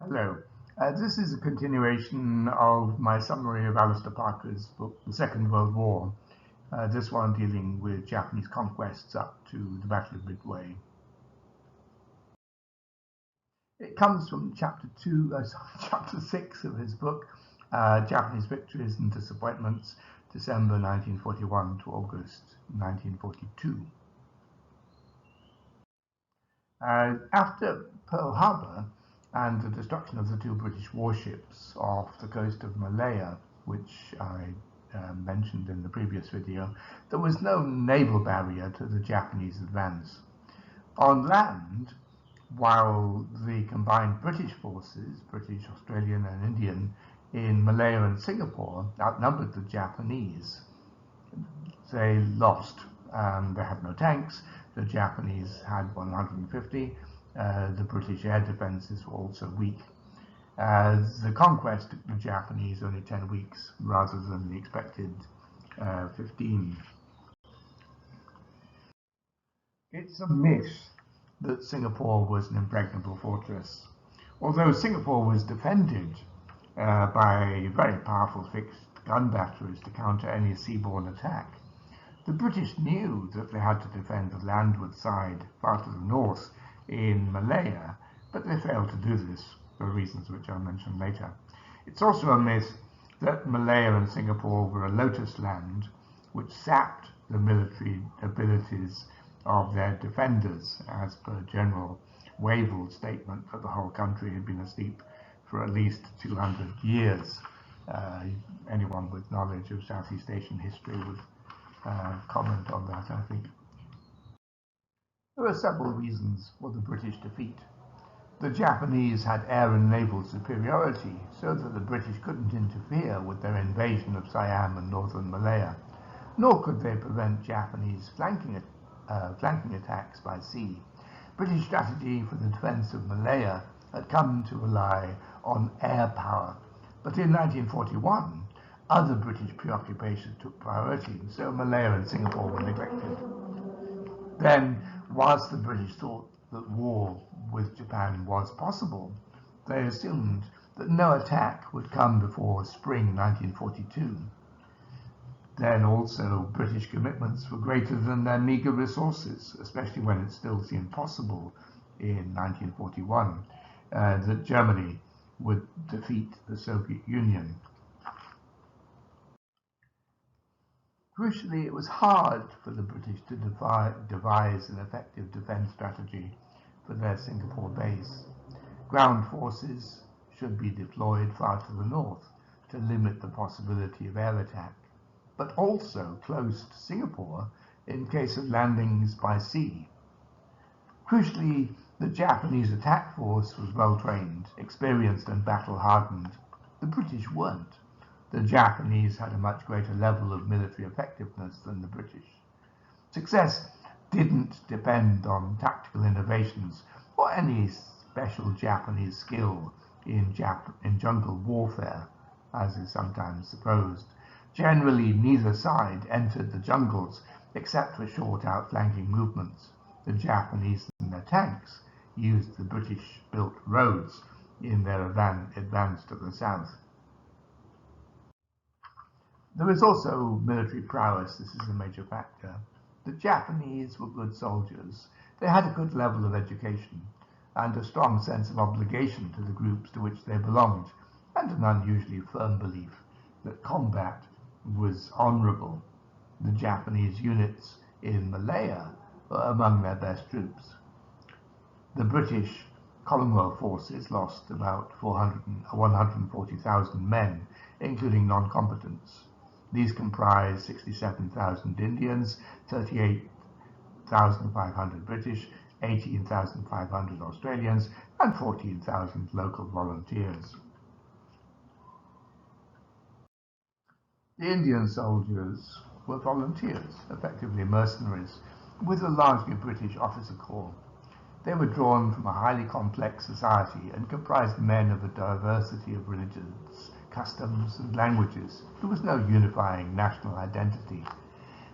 Hello. This is a continuation of my summary of Alistair Parker's book, The Second World War, this one dealing with Japanese conquests up to the Battle of Midway. It comes from chapter 6 of his book, Japanese Victories and Disappointments, December 1941 to August 1942. After Pearl Harbor and the destruction of the two British warships off the coast of Malaya, which I mentioned in the previous video, there was no naval barrier to the Japanese advance. On land, while the combined British forces, British, Australian and Indian, in Malaya and Singapore outnumbered the Japanese, they lost. They had no tanks. The Japanese had 150. The British air defences were also weak. The conquest took the Japanese only 10 weeks rather than the expected 15. It's a myth that Singapore was an impregnable fortress. Although Singapore was defended by very powerful fixed gun batteries to counter any seaborne attack, the British knew that they had to defend the landward side far to the north in Malaya, but they failed to do this for reasons which I'll mention later. It's also a myth that Malaya and Singapore were a lotus land which sapped the military abilities of their defenders, as per General Wavell's statement that the whole country had been asleep for at least 200 years. Anyone with knowledge of Southeast Asian history would comment on that, I think. There are several reasons for the British defeat. The Japanese had air and naval superiority, so that the British couldn't interfere with their invasion of Siam and northern Malaya, nor could they prevent Japanese flanking attacks by sea. British strategy for the defense of Malaya had come to rely on air power, but in 1941, other British preoccupations took priority, so Malaya and Singapore were neglected. Then, whilst the British thought that war with Japan was possible, they assumed that no attack would come before spring 1942. Then also, British commitments were greater than their meagre resources, especially when it still seemed possible in 1941 that Germany would defeat the Soviet Union. Crucially, it was hard for the British to devise an effective defence strategy for their Singapore base. Ground forces should be deployed far to the north to limit the possibility of air attack, but also close to Singapore in case of landings by sea. Crucially, the Japanese attack force was well trained, experienced and battle-hardened. The British weren't. The Japanese had a much greater level of military effectiveness than the British. Success didn't depend on tactical innovations or any special Japanese skill in jungle warfare, as is sometimes supposed. Generally, neither side entered the jungles except for short outflanking movements. The Japanese and their tanks used the British-built roads in their advance to the south. There is also military prowess. This is a major factor. The Japanese were good soldiers. They had a good level of education and a strong sense of obligation to the groups to which they belonged, and an unusually firm belief that combat was honourable. The Japanese units in Malaya were among their best troops. The British Commonwealth forces lost about 140,000 men, including non-combatants. These comprise 67,000 Indians, 38,500 British, 18,500 Australians, and 14,000 local volunteers. The Indian soldiers were volunteers, effectively mercenaries, with a largely British officer corps. They were drawn from a highly complex society and comprised men of a diversity of religions, customs and languages. There was no unifying national identity.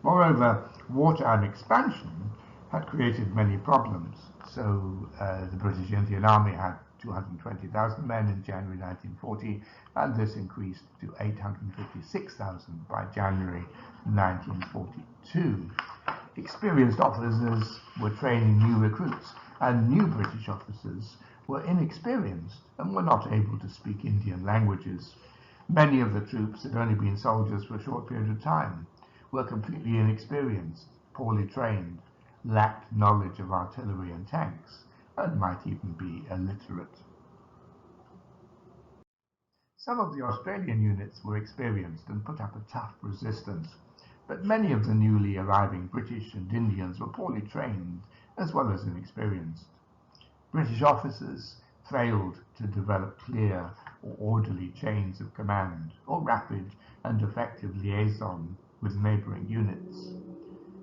Moreover, wartime expansion had created many problems. So the British Indian Army had 220,000 men in January 1940, and this increased to 856,000 by January 1942. Experienced officers were training new recruits, and new British officers were inexperienced and were not able to speak Indian languages. Many of the troops had only been soldiers for a short period of time, were completely inexperienced, poorly trained, lacked knowledge of artillery and tanks, and might even be illiterate. Some of the Australian units were experienced and put up a tough resistance, but many of the newly arriving British and Indians were poorly trained as well as inexperienced. British officers failed to develop clear or orderly chains of command or rapid and effective liaison with neighbouring units.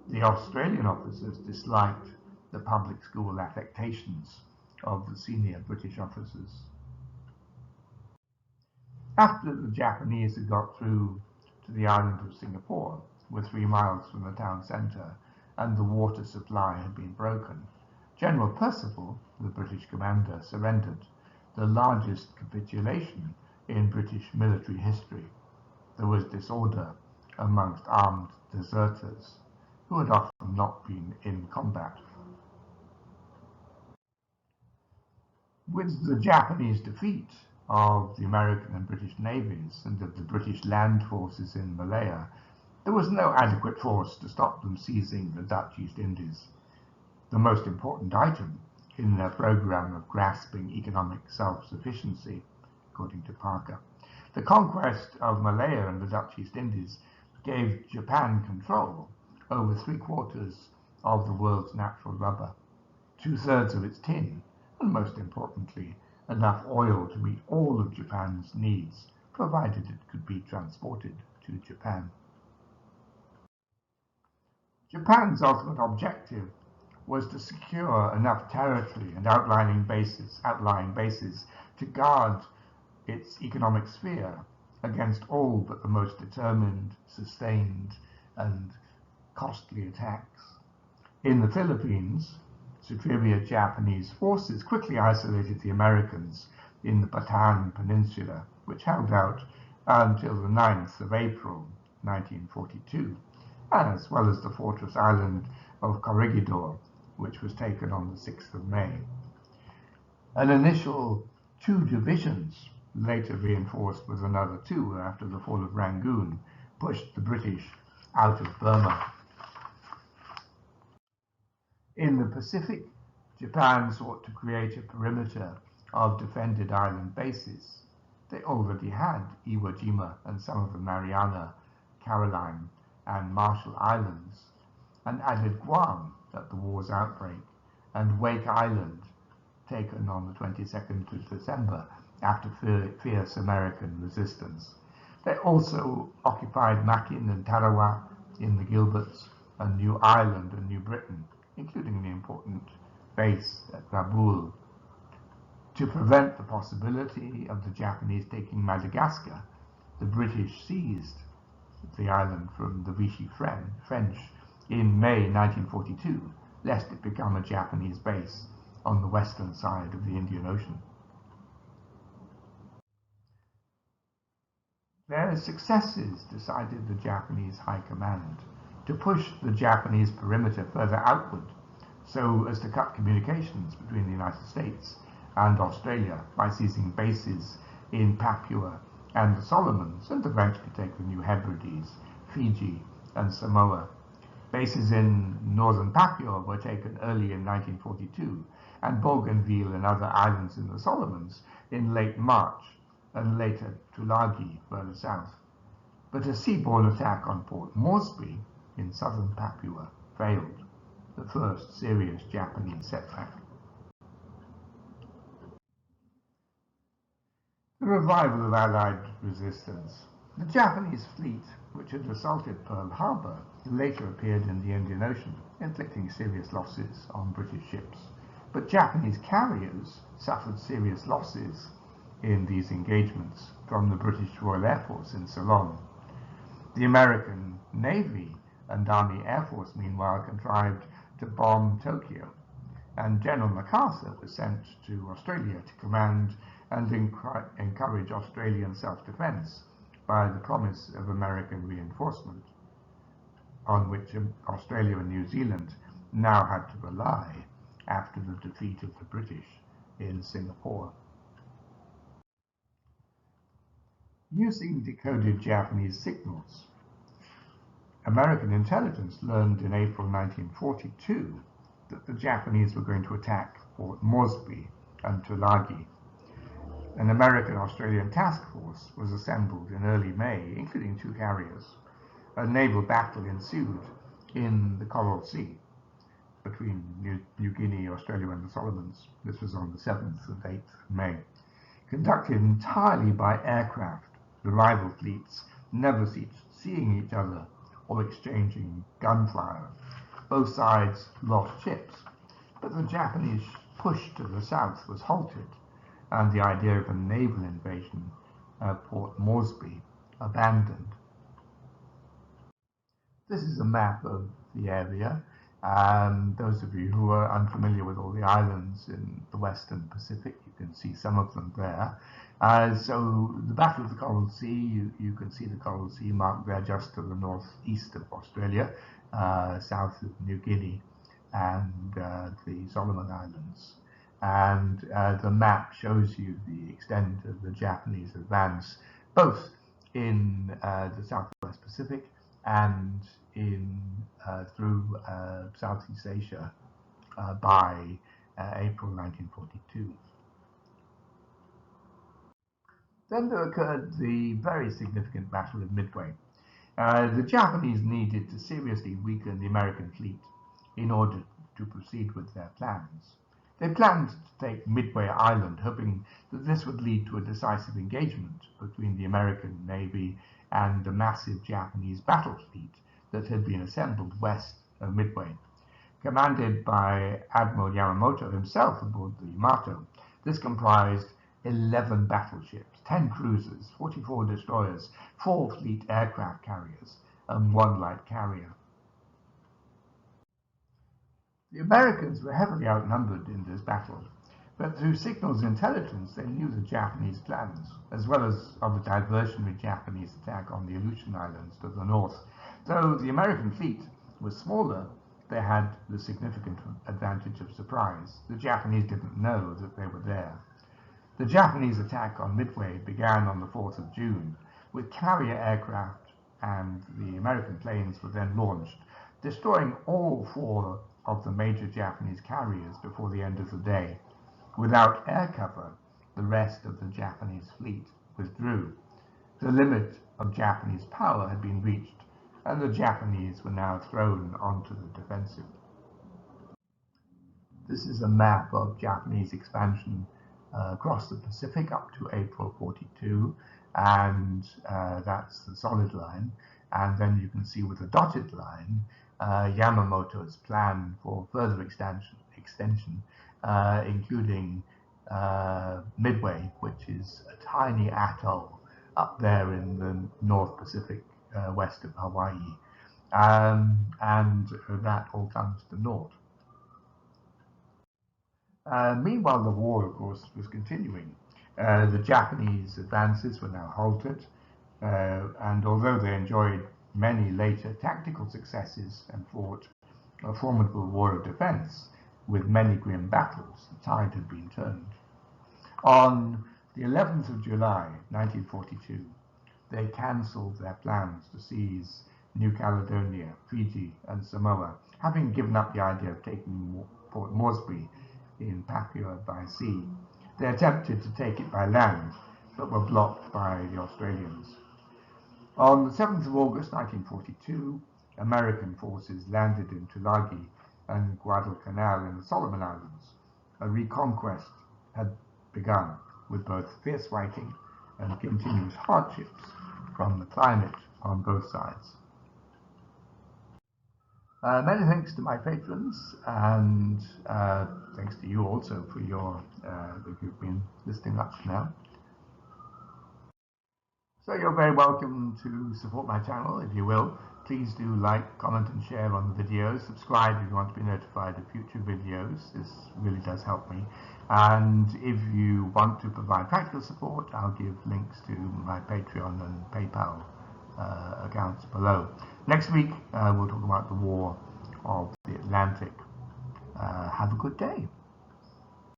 The Australian officers disliked the public school affectations of the senior British officers. After the Japanese had got through to the island of Singapore, were 3 miles from the town centre, and the water supply had been broken, General Percival, the British commander, surrendered, the largest capitulation in British military history. There was disorder amongst armed deserters, who had often not been in combat. With the Japanese defeat of the American and British navies and of the British land forces in Malaya, there was no adequate force to stop them seizing the Dutch East Indies, the most important item in their program of grasping economic self-sufficiency, according to Parker. The conquest of Malaya and the Dutch East Indies gave Japan control over 3/4 of the world's natural rubber, 2/3 of its tin, and most importantly, enough oil to meet all of Japan's needs, provided it could be transported to Japan. Japan's ultimate objective was to secure enough territory and outlying bases to guard its economic sphere against all but the most determined, sustained, and costly attacks. In the Philippines, superior Japanese forces quickly isolated the Americans in the Bataan Peninsula, which held out until the 9th of April 1942, as well as the fortress island of Corregidor, which was taken on the 6th of May. An initial 2 divisions, later reinforced with another 2 after the fall of Rangoon, pushed the British out of Burma. In the Pacific, Japan sought to create a perimeter of defended island bases. They already had Iwo Jima and some of the Mariana, Caroline, and Marshall Islands, and added Guam at the war's outbreak, and Wake Island, taken on the 22nd of December after fierce American resistance. They also occupied Makin and Tarawa in the Gilberts, and New Ireland and New Britain, including the important base at Rabaul. To prevent the possibility of the Japanese taking Madagascar, the British seized the island from the Vichy French in May 1942, lest it become a Japanese base on the western side of the Indian Ocean. Their successes decided the Japanese High Command to push the Japanese perimeter further outward so as to cut communications between the United States and Australia by seizing bases in Papua and the Solomons, and eventually take the New Hebrides, Fiji, and Samoa. Bases in northern Papua were taken early in 1942, and Bougainville and other islands in the Solomons in late March, and later Tulagi further south. But a seaborne attack on Port Moresby in southern Papua failed, the first serious Japanese setback. The revival of Allied resistance. The Japanese fleet, which had assaulted Pearl Harbor, later appeared in the Indian Ocean, inflicting serious losses on British ships. But Japanese carriers suffered serious losses in these engagements from the British Royal Air Force in Ceylon. The American Navy and Army Air Force, meanwhile, contrived to bomb Tokyo. and General MacArthur was sent to Australia to command and encourage Australian self-defense by the promise of American reinforcement, on which Australia and New Zealand now had to rely after the defeat of the British in Singapore. Using decoded Japanese signals, American intelligence learned in April 1942 that the Japanese were going to attack Fort Moresby and Tulagi. An American-Australian task force was assembled in early May, including 2 carriers. A naval battle ensued in the Coral Sea between New Guinea, Australia, and the Solomons. This was on the 7th and 8th of May. Conducted entirely by aircraft, the rival fleets never seeing each other or exchanging gunfire. Both sides lost ships, but the Japanese push to the south was halted, and the idea of a naval invasion of Port Moresby abandoned. This is a map of the area. Those of you who are unfamiliar with all the islands in the Western Pacific, you can see some of them there. So the Battle of the Coral Sea, you can see the Coral Sea marked there just to the northeast of Australia, south of New Guinea and the Solomon Islands. And the map shows you the extent of the Japanese advance, both in the Southwest Pacific and in through Southeast Asia by April 1942. Then there occurred the very significant Battle of Midway. The Japanese needed to seriously weaken the American fleet in order to proceed with their plans. They planned to take Midway Island, hoping that this would lead to a decisive engagement between the American Navy and the massive Japanese battle fleet that had been assembled west of Midway. Commanded by Admiral Yamamoto himself aboard the Yamato, this comprised 11 battleships, 10 cruisers, 44 destroyers, 4 fleet aircraft carriers, and 1 light carrier. The Americans were heavily outnumbered in this battle, but through signals intelligence they knew the Japanese plans, as well as of a diversionary Japanese attack on the Aleutian Islands to the north. Though the American fleet was smaller, they had the significant advantage of surprise. The Japanese didn't know that they were there. The Japanese attack on Midway began on the 4th of June, with carrier aircraft, and the American planes were then launched, destroying all 4 of the major Japanese carriers before the end of the day. Without air cover, the rest of the Japanese fleet withdrew. The limit of Japanese power had been reached, and the Japanese were now thrown onto the defensive. This is a map of Japanese expansion across the Pacific up to April 42, and that's the solid line. And then you can see with the dotted line Yamamoto's plan for further extension, including Midway, which is a tiny atoll up there in the North Pacific west of Hawaii, and that all comes to naught. Meanwhile, the war, of course, was continuing. The Japanese advances were now halted, and although they enjoyed many later tactical successes and fought a formidable war of defense with many grim battles, the tide had been turned. On the 11th of July, 1942, they cancelled their plans to seize New Caledonia, Fiji, and Samoa, having given up the idea of taking Port Moresby in Papua by sea. They attempted to take it by land, but were blocked by the Australians. On the 7th of August 1942, American forces landed in Tulagi and Guadalcanal in the Solomon Islands. A reconquest had begun, with both fierce fighting and continuous hardships from the climate on both sides. Many thanks to my patrons, and thanks to you also for your that you've been listening up to now. So you're very welcome to support my channel if you will please do like, comment and share on the videos. Subscribe if you want to be notified of future videos. This really does help me. And if you want to provide practical support, I'll give links to my Patreon and PayPal accounts below. Next week we'll talk about the War of the Atlantic. Have a good day.